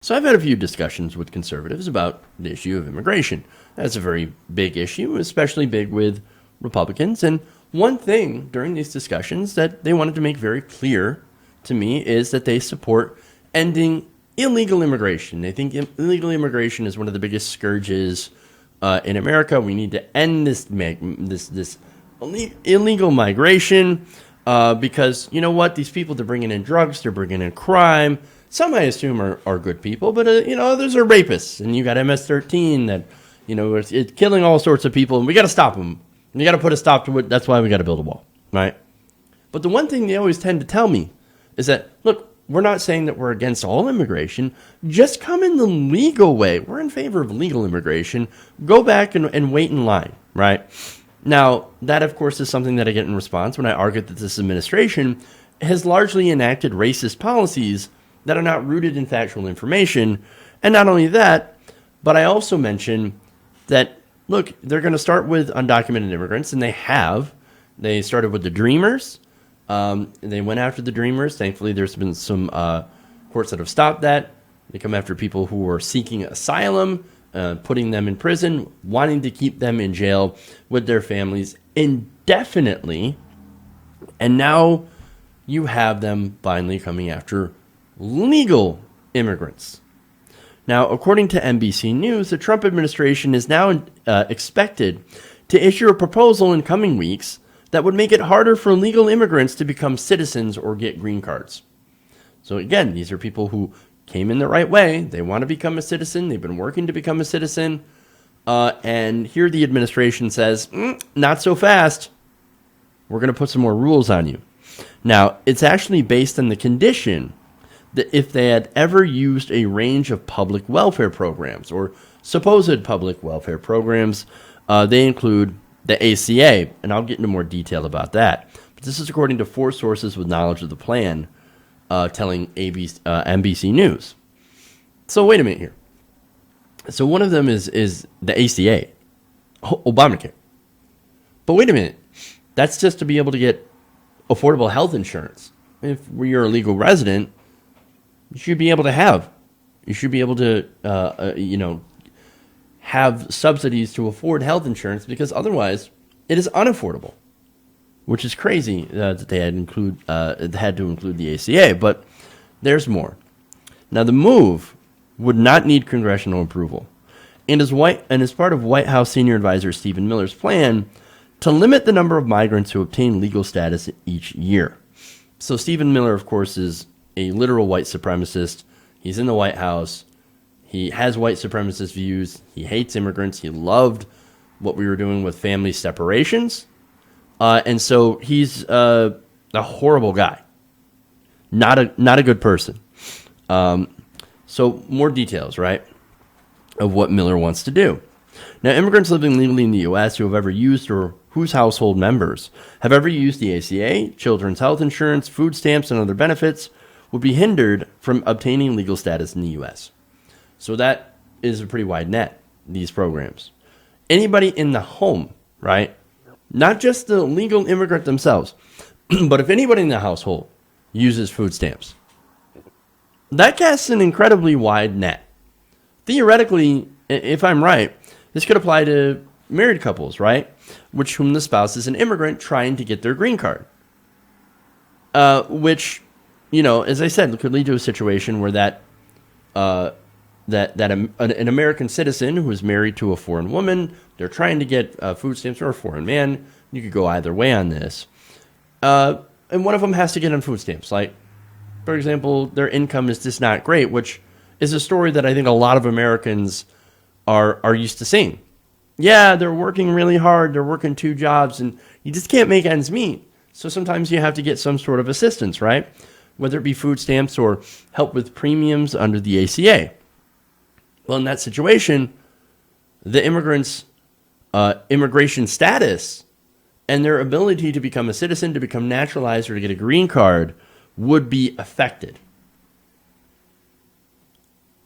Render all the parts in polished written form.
So I've had a few discussions with conservatives about the issue of immigration. That's a very big issue, especially big with Republicans. And one thing during these discussions that they wanted to make very clear to me is that they support ending illegal immigration. They think illegal immigration is one of the biggest scourges in America. We need to end this illegal migration because you know what? These people, they're bringing in drugs, they're bringing in crime. Some I assume are good people, but others are rapists, and you got MS-13 that it's killing all sorts of people, and we got to stop them. And you got to put a stop to it. That's why we got to build a wall, right? But the one thing they always tend to tell me is that, look, we're not saying that we're against all immigration. Just come in the legal way. We're in favor of legal immigration. Go back and wait in line, right? Now, that, of course, is something that I get in response when I argue that this administration has largely enacted racist policies that are not rooted in factual information. And not only that, but I also mention that, look, they're going to start with undocumented immigrants, and they have. They started with the Dreamers. They went after the Dreamers. Thankfully, there's been some courts that have stopped that. They come after people who are seeking asylum, putting them in prison, wanting to keep them in jail with their families indefinitely. And now you have them finally coming after legal immigrants. Now, according to NBC News, the Trump administration is now expected to issue a proposal in coming weeks that would make it harder for legal immigrants to become citizens or get green cards. So again, these are people who came in the right way. They want to become a citizen. They've been working to become a citizen. And here the administration says, not so fast. We're going to put some more rules on you. Now, it's actually based on the condition that if they had ever used a range of public welfare programs or supposed public welfare programs, they include the ACA, and I'll get into more detail about that. But this is according to 4 sources with knowledge of the plan telling NBC News. So wait a minute here. So one of them is the ACA, Obamacare. But wait a minute. That's just to be able to get affordable health insurance. If you're a legal resident, you should be able to have. You should be able to, have subsidies to afford health insurance because otherwise it is unaffordable, which is crazy that they had to include the ACA. But there's more. Now the move would not need congressional approval, and is part of White House senior advisor Stephen Miller's plan to limit the number of migrants who obtain legal status each year. So Stephen Miller, of course, is a literal white supremacist. He's in the White House. He has white supremacist views. He hates immigrants. He loved what we were doing with family separations. And so he's a horrible guy. Not a good person. So more details, right, of what Miller wants to do. Now, immigrants living legally in the U.S. who have ever used or whose household members have ever used the ACA, children's health insurance, food stamps, and other benefits would be hindered from obtaining legal status in the U.S. So that is a pretty wide net, these programs. Anybody in the home, right? Not just the legal immigrant themselves, but if anybody in the household uses food stamps, that casts an incredibly wide net. Theoretically, if I'm right, this could apply to married couples, right? Whom the spouse is an immigrant trying to get their green card. Which, as I said, could lead to a situation where an American citizen who is married to a foreign woman, they're trying to get food stamps, or a foreign man. You could go either way on this. And one of them has to get on food stamps. Like, for example, their income is just not great, which is a story that I think a lot of Americans are used to seeing. Yeah, they're working really hard. They're working 2 jobs, and you just can't make ends meet. So sometimes you have to get some sort of assistance, right? Whether it be food stamps or help with premiums under the ACA. Well, in that situation, the immigrants' immigration status and their ability to become a citizen, to become naturalized, or to get a green card would be affected.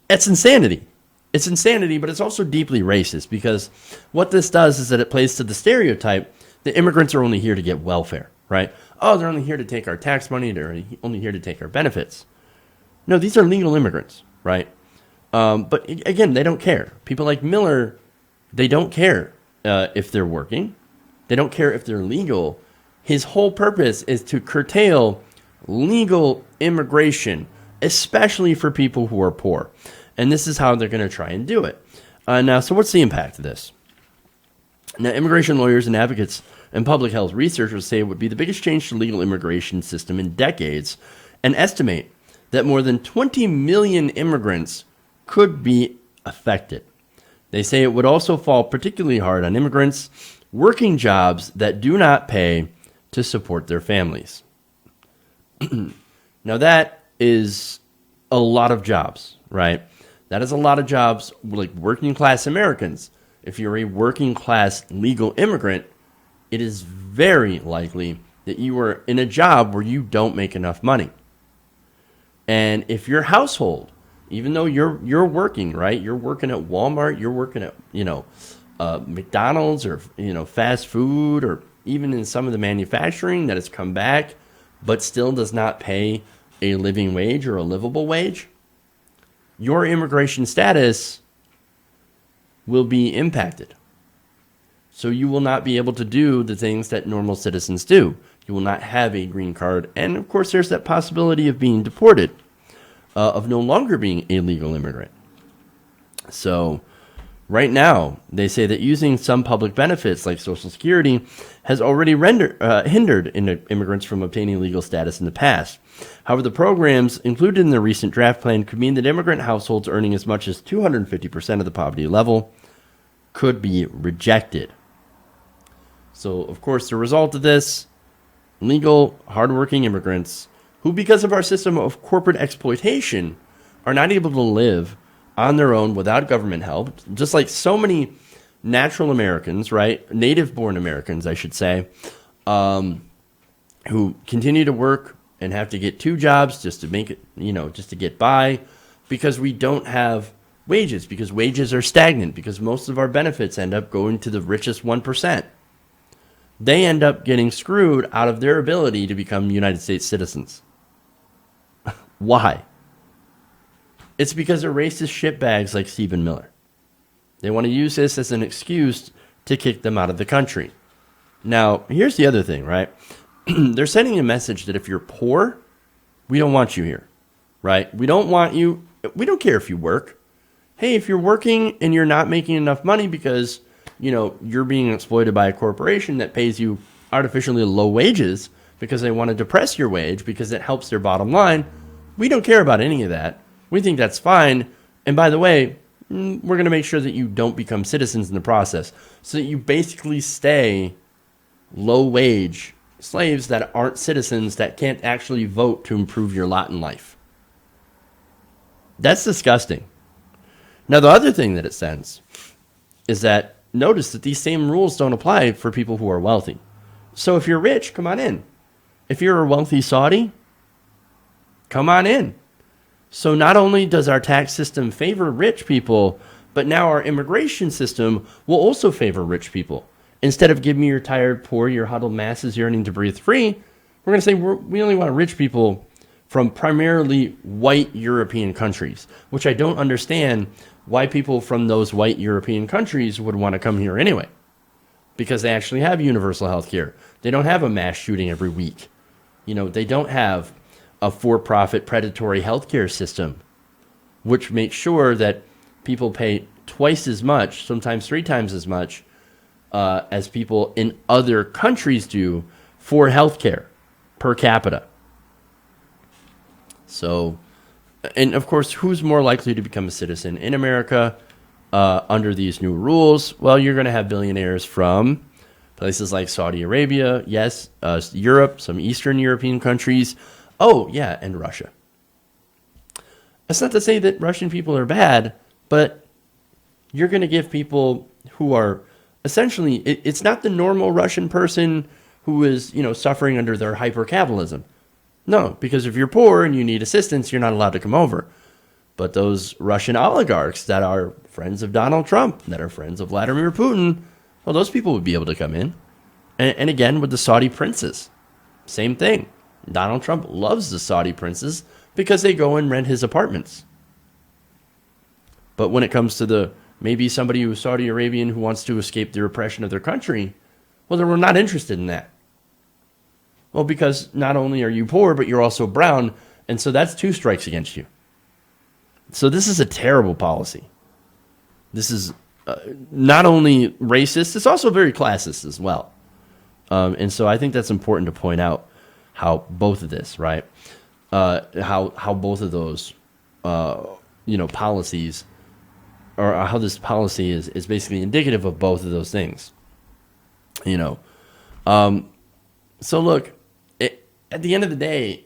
It's insanity. It's insanity, but it's also deeply racist because what this does is that it plays to the stereotype that immigrants are only here to get welfare, right? Oh, they're only here to take our tax money. They're only here to take our benefits. No, these are legal immigrants, right? But again, they don't care. People like Miller, they don't care if they're working. They don't care if they're legal. His whole purpose is to curtail legal immigration, especially for people who are poor. And this is how they're going to try and do it. Now, so what's the impact of this? Now, immigration lawyers and advocates and public health researchers say it would be the biggest change to the legal immigration system in decades, and estimate that more than 20 million immigrants could be affected. They say it would also fall particularly hard on immigrants working jobs that do not pay to support their families. Now, that is a lot of jobs, right? That is a lot of jobs, like working class Americans. If you're a working class legal immigrant, it is very likely that you are in a job where you don't make enough money. And if your household, even though you're working, right? You're working at Walmart, you're working at, McDonald's or, fast food, or even in some of the manufacturing that has come back, but still does not pay a living wage or a livable wage, your immigration status will be impacted. So you will not be able to do the things that normal citizens do. You will not have a green card. And of course, there's that possibility of being deported, of no longer being a legal immigrant. So right now, they say that using some public benefits like Social Security has already hindered immigrants from obtaining legal status in the past. However, the programs included in the recent draft plan could mean that immigrant households earning as much as 250% of the poverty level could be rejected. So, of course, the result of this, legal, hardworking immigrants who, because of our system of corporate exploitation, are not able to live on their own without government help, just like so many natural Americans, right? Native-born Americans, I should say, who continue to work and have to get two jobs just to make it, just to get by, because we don't have wages, because wages are stagnant, because most of our benefits end up going to the richest 1%. They end up getting screwed out of their ability to become United States citizens. Why? It's because of racist shitbags like Stephen Miller. They want to use this as an excuse to kick them out of the country. Now, here's the other thing, right? They're sending a message that if you're poor, we don't want you here, right? We don't want you. We don't care if you work. Hey, if you're working and you're not making enough money because, you're being exploited by a corporation that pays you artificially low wages because they want to depress your wage because it helps their bottom line, we don't care about any of that. We think that's fine. And by the way, we're going to make sure that you don't become citizens in the process, so that you basically stay low-wage slaves that aren't citizens, that can't actually vote to improve your lot in life. That's disgusting. Now, the other thing that it sends is that notice that these same rules don't apply for people who are wealthy. So if you're rich, come on in. If you're a wealthy Saudi, come on in. So not only does our tax system favor rich people, but now our immigration system will also favor rich people. Instead of give me your tired poor, your huddled masses yearning to breathe free, we're going to say we only want rich people from primarily white European countries, which I don't understand why people from those white European countries would want to come here anyway, because they actually have universal health care. They don't have a mass shooting every week. They don't have a for-profit predatory healthcare system, which makes sure that people pay twice as much, sometimes 3 times as much, as people in other countries do for healthcare per capita. So, and of course, who's more likely to become a citizen in America under these new rules? Well, you're going to have billionaires from places like Saudi Arabia, yes, Europe, some Eastern European countries. Oh, yeah, and Russia. That's not to say that Russian people are bad, but you're going to give people who are essentially, it's not the normal Russian person who is, suffering under their hyper-capitalism. No, because if you're poor and you need assistance, you're not allowed to come over. But those Russian oligarchs that are friends of Donald Trump, that are friends of Vladimir Putin, well, those people would be able to come in. And again, with the Saudi princes, same thing. Donald Trump loves the Saudi princes because they go and rent his apartments. But when it comes to maybe somebody who's Saudi Arabian who wants to escape the oppression of their country, well, then we're not interested in that. Well, because not only are you poor, but you're also brown, and so that's 2 strikes against you. So this is a terrible policy. This is not only racist, it's also very classist as well. And so I think that's important to point out how both of this, right? How both of those, policies, or how this policy is basically indicative of both of those things. So look, at the end of the day,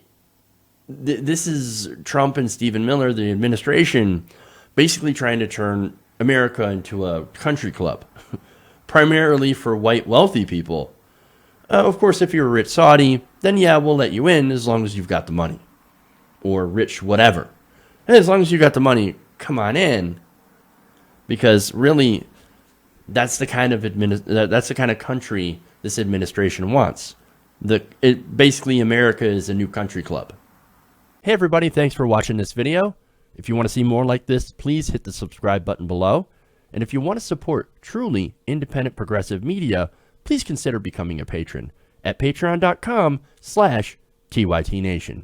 this is Trump and Stephen Miller, the administration, basically trying to turn America into a country club, primarily for white wealthy people. Of course, if you're a rich Saudi, then yeah, we'll let you in as long as you've got the money, or rich whatever. And as long as you got the money, come on in, because really, that's the kind of country this administration wants. Basically, America is a new country club. Hey everybody, thanks for watching this video. If you want to see more like this, please hit the subscribe button below. And if you want to support truly independent progressive media, please consider becoming a patron at patreon.com/TYTNation.